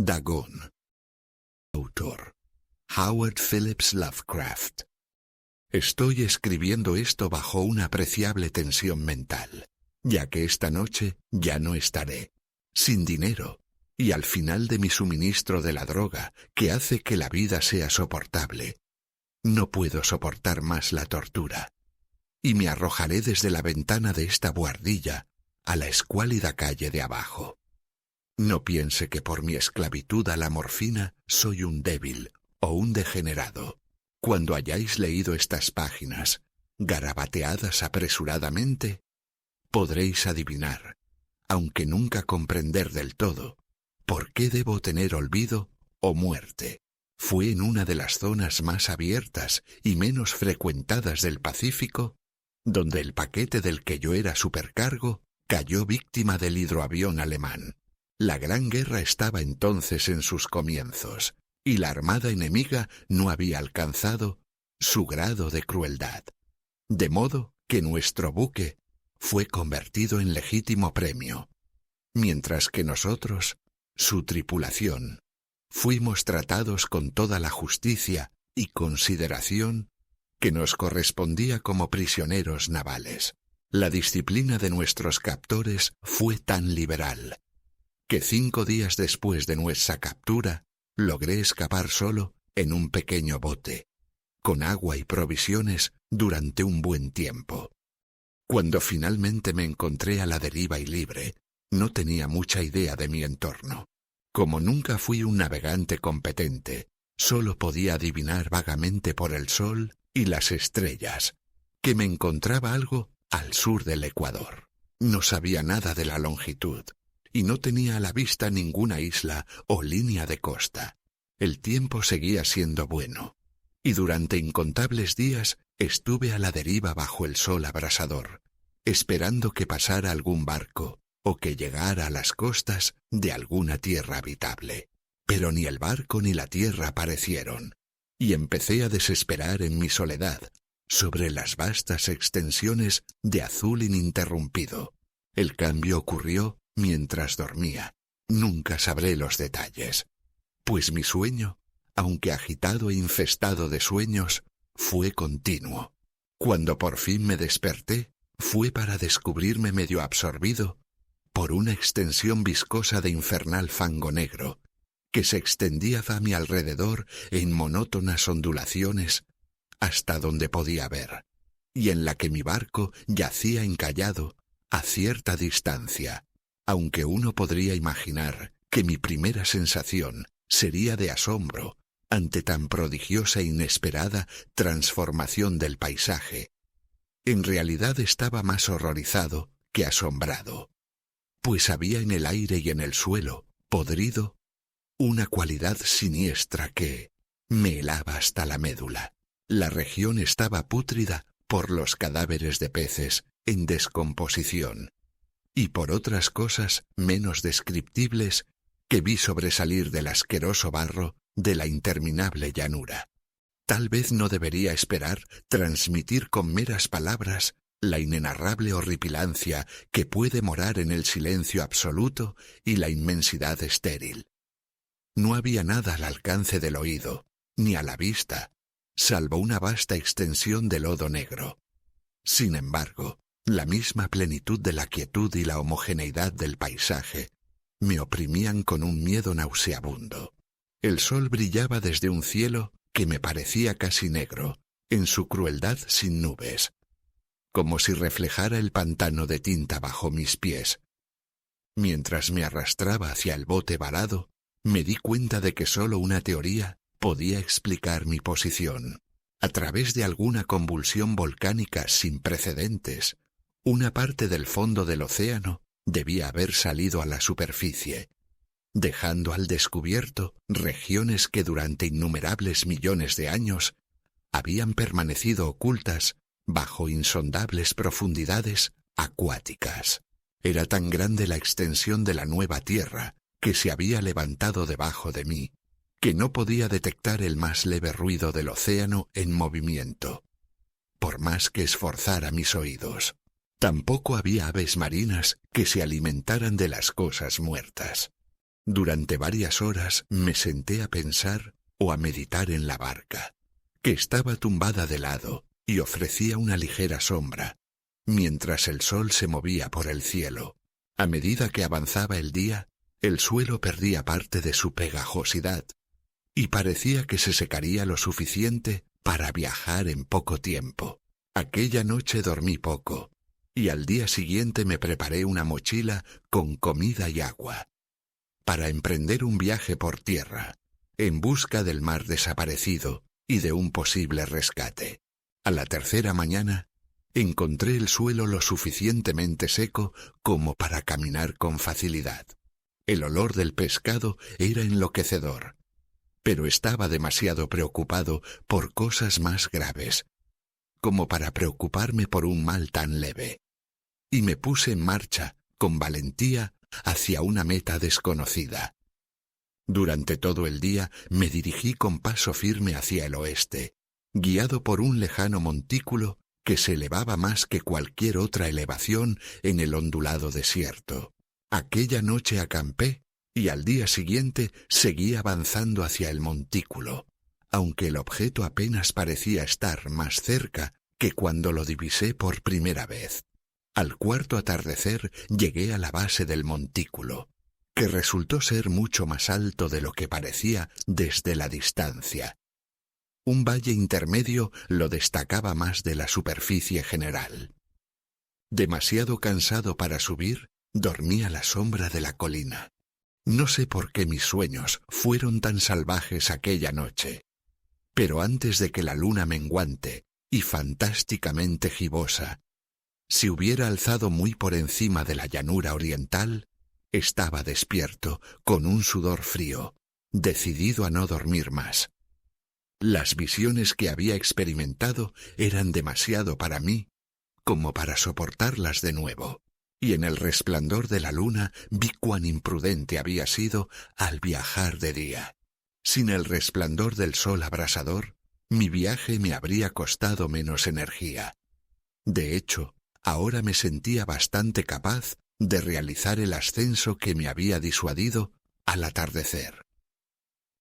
Dagon. Autor: Howard Phillips Lovecraft. Estoy escribiendo esto bajo una apreciable tensión mental, ya que esta noche ya no estaré, sin dinero, y al final de mi suministro de la droga que hace que la vida sea soportable. No puedo soportar más la tortura, y me arrojaré desde la ventana de esta buhardilla a la escuálida calle de abajo. No piense que por mi esclavitud a la morfina soy un débil o un degenerado. Cuando hayáis leído estas páginas, garabateadas apresuradamente, podréis adivinar, aunque nunca comprender del todo, por qué debo tener olvido o muerte. Fue en una de las zonas más abiertas y menos frecuentadas del Pacífico, donde el paquete del que yo era supercargo cayó víctima del hidroavión alemán. La Gran Guerra estaba entonces en sus comienzos, y la armada enemiga no había alcanzado su grado de crueldad. De modo que nuestro buque fue convertido en legítimo premio, mientras que nosotros, su tripulación, fuimos tratados con toda la justicia y consideración que nos correspondía como prisioneros navales. La disciplina de nuestros captores fue tan liberal que 5 días después de nuestra captura logré escapar solo en un pequeño bote, con agua y provisiones durante un buen tiempo. Cuando finalmente me encontré a la deriva y libre, no tenía mucha idea de mi entorno. Como nunca fui un navegante competente, solo podía adivinar vagamente por el sol y las estrellas que me encontraba algo al sur del Ecuador. No sabía nada de la longitud, y no tenía a la vista ninguna isla o línea de costa. El tiempo seguía siendo bueno, y durante incontables días estuve a la deriva bajo el sol abrasador, esperando que pasara algún barco o que llegara a las costas de alguna tierra habitable. Pero ni el barco ni la tierra aparecieron, y empecé a desesperar en mi soledad sobre las vastas extensiones de azul ininterrumpido. El cambio ocurrió mientras dormía. Nunca sabré los detalles, pues mi sueño, aunque agitado e infestado de sueños, fue continuo. Cuando por fin me desperté, fue para descubrirme medio absorbido por una extensión viscosa de infernal fango negro, que se extendía a mi alrededor en monótonas ondulaciones hasta donde podía ver, y en la que mi barco yacía encallado a cierta distancia, aunque uno podría imaginar que mi primera sensación sería de asombro ante tan prodigiosa e inesperada transformación del paisaje. En realidad estaba más horrorizado que asombrado, pues había en el aire y en el suelo, podrido, una cualidad siniestra que me helaba hasta la médula. La región estaba pútrida por los cadáveres de peces en descomposición y por otras cosas menos descriptibles que vi sobresalir del asqueroso barro de la interminable llanura. Tal vez no debería esperar transmitir con meras palabras la inenarrable horripilancia que puede morar en el silencio absoluto y la inmensidad estéril. No había nada al alcance del oído, ni a la vista, salvo una vasta extensión de lodo negro. Sin embargo, la misma plenitud de la quietud y la homogeneidad del paisaje me oprimían con un miedo nauseabundo. El sol brillaba desde un cielo que me parecía casi negro, en su crueldad sin nubes, como si reflejara el pantano de tinta bajo mis pies. Mientras me arrastraba hacia el bote varado, me di cuenta de que solo una teoría podía explicar mi posición. A través de alguna convulsión volcánica sin precedentes, una parte del fondo del océano debía haber salido a la superficie, dejando al descubierto regiones que durante innumerables millones de años habían permanecido ocultas bajo insondables profundidades acuáticas. Era tan grande la extensión de la nueva tierra que se había levantado debajo de mí, que no podía detectar el más leve ruido del océano en movimiento, por más que esforzara mis oídos. Tampoco había aves marinas que se alimentaran de las cosas muertas. Durante varias horas me senté a pensar o a meditar en la barca, que estaba tumbada de lado y ofrecía una ligera sombra, mientras el sol se movía por el cielo. A medida que avanzaba el día, el suelo perdía parte de su pegajosidad y parecía que se secaría lo suficiente para viajar en poco tiempo. Aquella noche dormí poco y al día siguiente me preparé una mochila con comida y agua para emprender un viaje por tierra en busca del mar desaparecido y de un posible rescate. A la tercera mañana encontré el suelo lo suficientemente seco como para caminar con facilidad. El olor del pescado era enloquecedor, pero estaba demasiado preocupado por cosas más graves, como para preocuparme por un mal tan leve. Y me puse en marcha, con valentía, hacia una meta desconocida. Durante todo el día me dirigí con paso firme hacia el oeste, guiado por un lejano montículo que se elevaba más que cualquier otra elevación en el ondulado desierto. Aquella noche acampé y al día siguiente seguí avanzando hacia el montículo, aunque el objeto apenas parecía estar más cerca que cuando lo divisé por primera vez. Al cuarto atardecer llegué a la base del montículo, que resultó ser mucho más alto de lo que parecía desde la distancia. Un valle intermedio lo destacaba más de la superficie general. Demasiado cansado para subir, dormí a la sombra de la colina. No sé por qué mis sueños fueron tan salvajes aquella noche, pero antes de que la luna menguante y fantásticamente gibosa se hubiera alzado muy por encima de la llanura oriental, estaba despierto, con un sudor frío, decidido a no dormir más. Las visiones que había experimentado eran demasiado para mí como para soportarlas de nuevo, y en el resplandor de la luna vi cuán imprudente había sido al viajar de día. Sin el resplandor del sol abrasador, mi viaje me habría costado menos energía. De hecho, ahora me sentía bastante capaz de realizar el ascenso que me había disuadido al atardecer.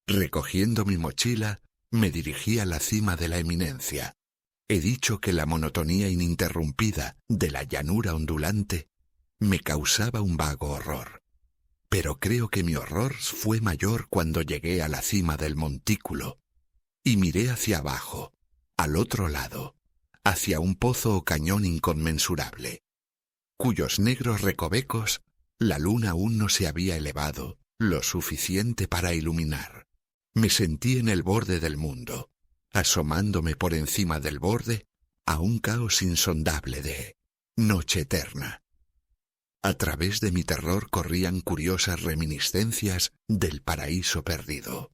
Recogiendo mi mochila, me dirigí a la cima de la eminencia. He dicho que la monotonía ininterrumpida de la llanura ondulante me causaba un vago horror, pero creo que mi horror fue mayor cuando llegué a la cima del montículo y miré hacia abajo, al otro lado, hacia un pozo o cañón inconmensurable, cuyos negros recovecos la luna aún no se había elevado lo suficiente para iluminar. Me sentí en el borde del mundo, asomándome por encima del borde a un caos insondable de noche eterna. A través de mi terror corrían curiosas reminiscencias del paraíso perdido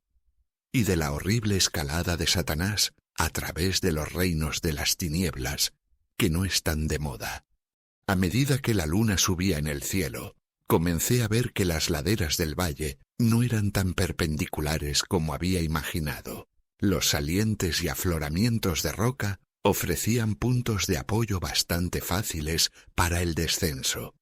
y de la horrible escalada de Satanás a través de los reinos de las tinieblas que no están de moda. A medida que la luna subía en el cielo, comencé a ver que las laderas del valle no eran tan perpendiculares como había imaginado. Los salientes y afloramientos de roca ofrecían puntos de apoyo bastante fáciles para el descenso,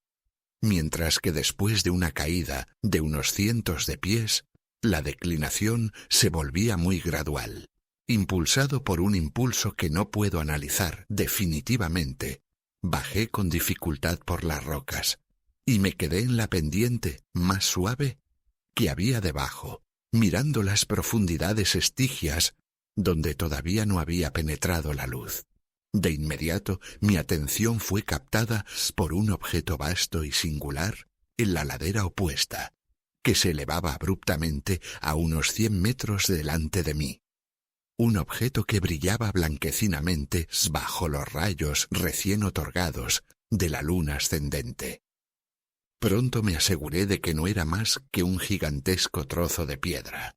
mientras que después de una caída de unos cientos de pies, la declinación se volvía muy gradual. Impulsado por un impulso que no puedo analizar definitivamente, bajé con dificultad por las rocas y me quedé en la pendiente más suave que había debajo, mirando las profundidades estigias donde todavía no había penetrado la luz. De inmediato mi atención fue captada por un objeto vasto y singular en la ladera opuesta, que se elevaba abruptamente a unos 100 metros delante de mí. Un objeto que brillaba blanquecinamente bajo los rayos recién otorgados de la luna ascendente. Pronto me aseguré de que no era más que un gigantesco trozo de piedra,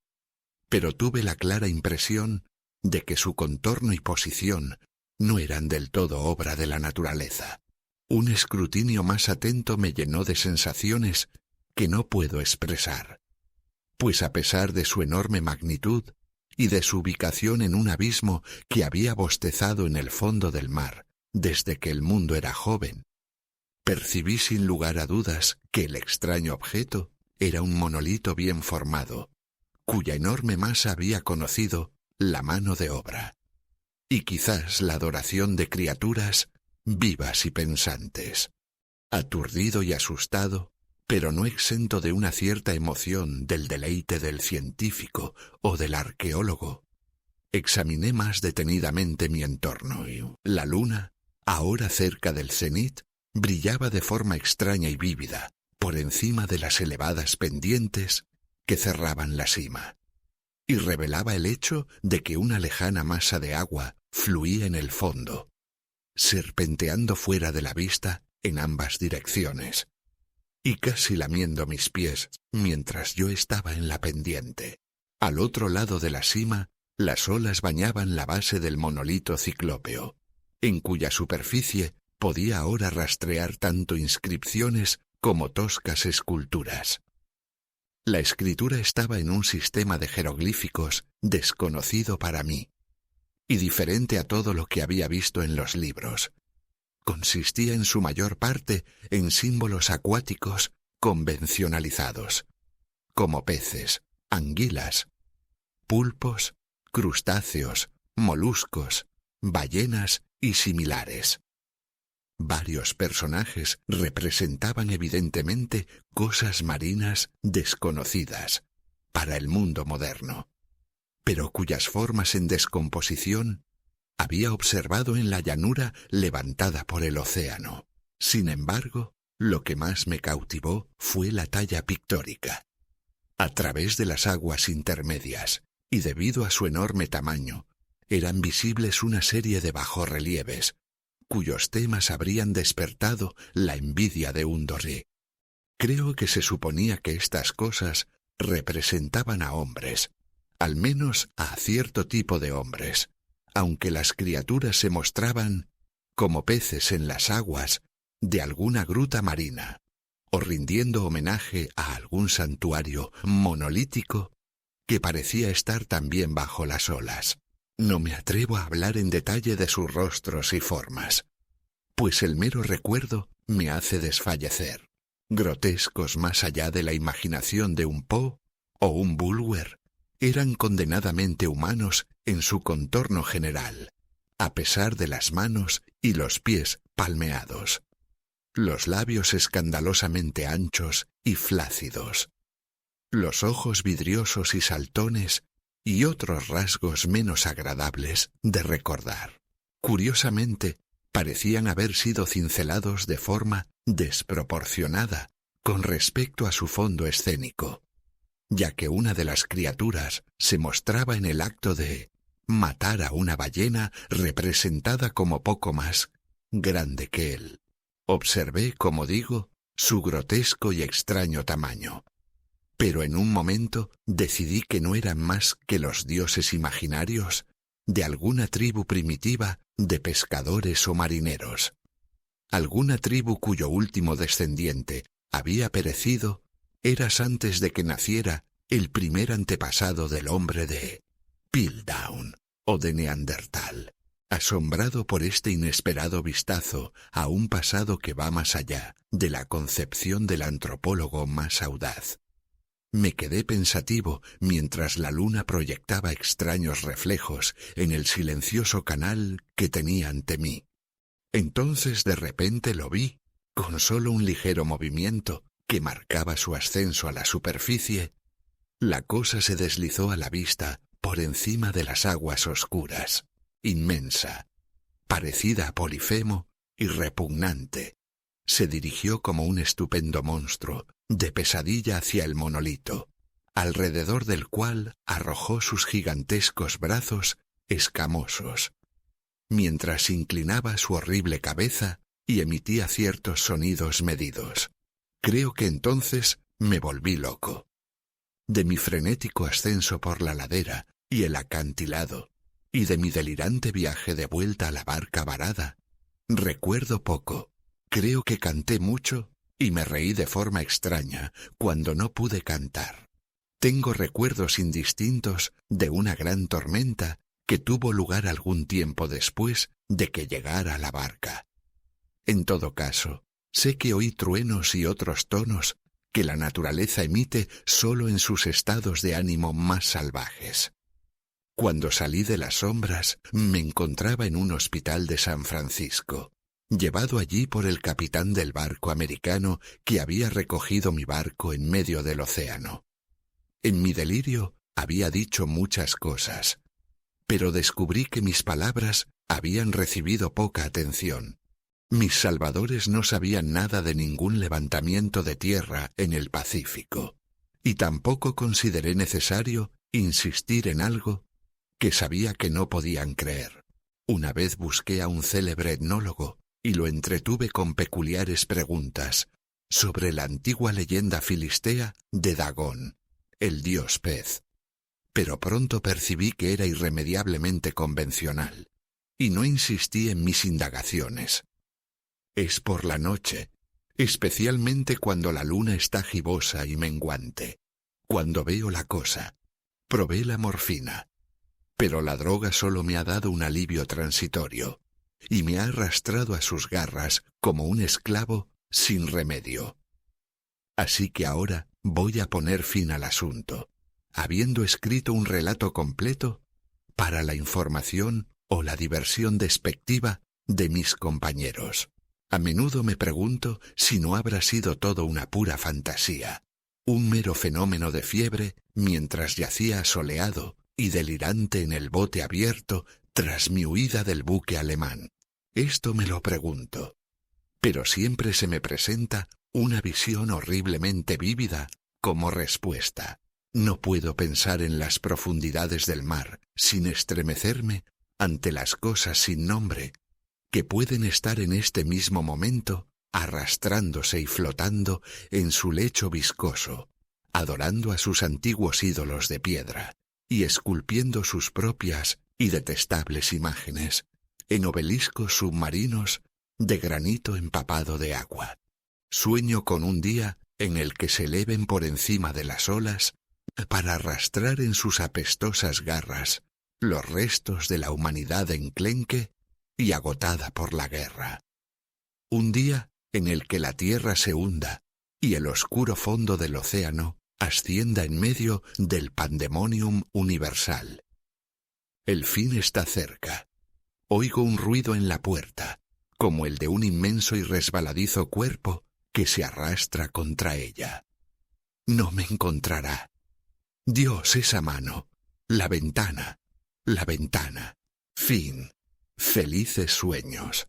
pero tuve la clara impresión de que su contorno y posición no eran del todo obra de la naturaleza. Un escrutinio más atento me llenó de sensaciones que no puedo expresar, pues a pesar de su enorme magnitud y de su ubicación en un abismo que había bostezado en el fondo del mar desde que el mundo era joven, percibí sin lugar a dudas que el extraño objeto era un monolito bien formado, cuya enorme masa había conocido la mano de obra, y quizás la adoración de criaturas vivas y pensantes. Aturdido y asustado, pero no exento de una cierta emoción del deleite del científico o del arqueólogo, examiné más detenidamente mi entorno y la luna, ahora cerca del cenit, brillaba de forma extraña y vívida por encima de las elevadas pendientes que cerraban la cima, y revelaba el hecho de que una lejana masa de agua fluía en el fondo, serpenteando fuera de la vista en ambas direcciones, y casi lamiendo mis pies mientras yo estaba en la pendiente. Al otro lado de la cima, las olas bañaban la base del monolito ciclópeo, en cuya superficie podía ahora rastrear tanto inscripciones como toscas esculturas. La escritura estaba en un sistema de jeroglíficos desconocido para mí, y diferente a todo lo que había visto en los libros. Consistía en su mayor parte en símbolos acuáticos convencionalizados, como peces, anguilas, pulpos, crustáceos, moluscos, ballenas y similares. Varios personajes representaban evidentemente cosas marinas desconocidas para el mundo moderno, pero cuyas formas en descomposición había observado en la llanura levantada por el océano. Sin embargo, lo que más me cautivó fue la talla pictórica. A través de las aguas intermedias, y debido a su enorme tamaño, eran visibles una serie de bajorrelieves, cuyos temas habrían despertado la envidia de un doré. Creo que se suponía que estas cosas representaban a hombres, al menos a cierto tipo de hombres, aunque las criaturas se mostraban como peces en las aguas de alguna gruta marina, o rindiendo homenaje a algún santuario monolítico que parecía estar también bajo las olas. No me atrevo a hablar en detalle de sus rostros y formas, pues el mero recuerdo me hace desfallecer. Grotescos más allá de la imaginación de un Poe o un Bulwer, eran condenadamente humanos en su contorno general, a pesar de las manos y los pies palmeados, los labios escandalosamente anchos y flácidos, los ojos vidriosos y saltones y otros rasgos menos agradables de recordar. Curiosamente, parecían haber sido cincelados de forma desproporcionada con respecto a su fondo escénico, ya que una de las criaturas se mostraba en el acto de matar a una ballena representada como poco más grande que él. Observé, como digo, su grotesco y extraño tamaño, pero en un momento decidí que no eran más que los dioses imaginarios de alguna tribu primitiva de pescadores o marineros, alguna tribu cuyo último descendiente había perecido eras antes de que naciera el primer antepasado del hombre de Piltdown o de Neandertal. Asombrado por este inesperado vistazo a un pasado que va más allá de la concepción del antropólogo más audaz, me quedé pensativo mientras la luna proyectaba extraños reflejos en el silencioso canal que tenía ante mí. Entonces de repente lo vi, con solo un ligero movimiento que marcaba su ascenso a la superficie. La cosa se deslizó a la vista por encima de las aguas oscuras, inmensa, parecida a Polifemo y repugnante. Se dirigió como un estupendo monstruo de pesadilla hacia el monolito, alrededor del cual arrojó sus gigantescos brazos escamosos, mientras inclinaba su horrible cabeza y emitía ciertos sonidos medidos. Creo que entonces me volví loco. De mi frenético ascenso por la ladera y el acantilado, y de mi delirante viaje de vuelta a la barca varada, recuerdo poco. Creo que canté mucho y me reí de forma extraña cuando no pude cantar. Tengo recuerdos indistintos de una gran tormenta que tuvo lugar algún tiempo después de que llegara a la barca. En todo caso, sé que oí truenos y otros tonos que la naturaleza emite solo en sus estados de ánimo más salvajes. Cuando salí de las sombras, me encontraba en un hospital de San Francisco, llevado allí por el capitán del barco americano que había recogido mi barco en medio del océano. En mi delirio había dicho muchas cosas, pero descubrí que mis palabras habían recibido poca atención. Mis salvadores no sabían nada de ningún levantamiento de tierra en el Pacífico, y tampoco consideré necesario insistir en algo que sabía que no podían creer. Una vez busqué a un célebre etnólogo y lo entretuve con peculiares preguntas sobre la antigua leyenda filistea de Dagón, el dios pez. Pero pronto percibí que era irremediablemente convencional, y no insistí en mis indagaciones. Es por la noche, especialmente cuando la luna está gibosa y menguante, cuando veo la cosa. Probé la morfina, pero la droga solo me ha dado un alivio transitorio, y me ha arrastrado a sus garras como un esclavo sin remedio. Así que ahora voy a poner fin al asunto, habiendo escrito un relato completo para la información o la diversión despectiva de mis compañeros. A menudo me pregunto si no habrá sido todo una pura fantasía, un mero fenómeno de fiebre mientras yacía asoleado y delirante en el bote abierto tras mi huida del buque alemán. Esto me lo pregunto, pero siempre se me presenta una visión horriblemente vívida como respuesta. No puedo pensar en las profundidades del mar sin estremecerme ante las cosas sin nombre que pueden estar en este mismo momento arrastrándose y flotando en su lecho viscoso, adorando a sus antiguos ídolos de piedra y esculpiendo sus propias y detestables imágenes en obeliscos submarinos de granito empapado de agua. Sueño con un día en el que se eleven por encima de las olas para arrastrar en sus apestosas garras los restos de la humanidad enclenque y agotada por la guerra. Un día en el que la tierra se hunda y el oscuro fondo del océano ascienda en medio del pandemonium universal. El fin está cerca. Oigo un ruido en la puerta, como el de un inmenso y resbaladizo cuerpo que se arrastra contra ella. No me encontrará. Dios, esa mano. La ventana. La ventana. Fin. Felices sueños.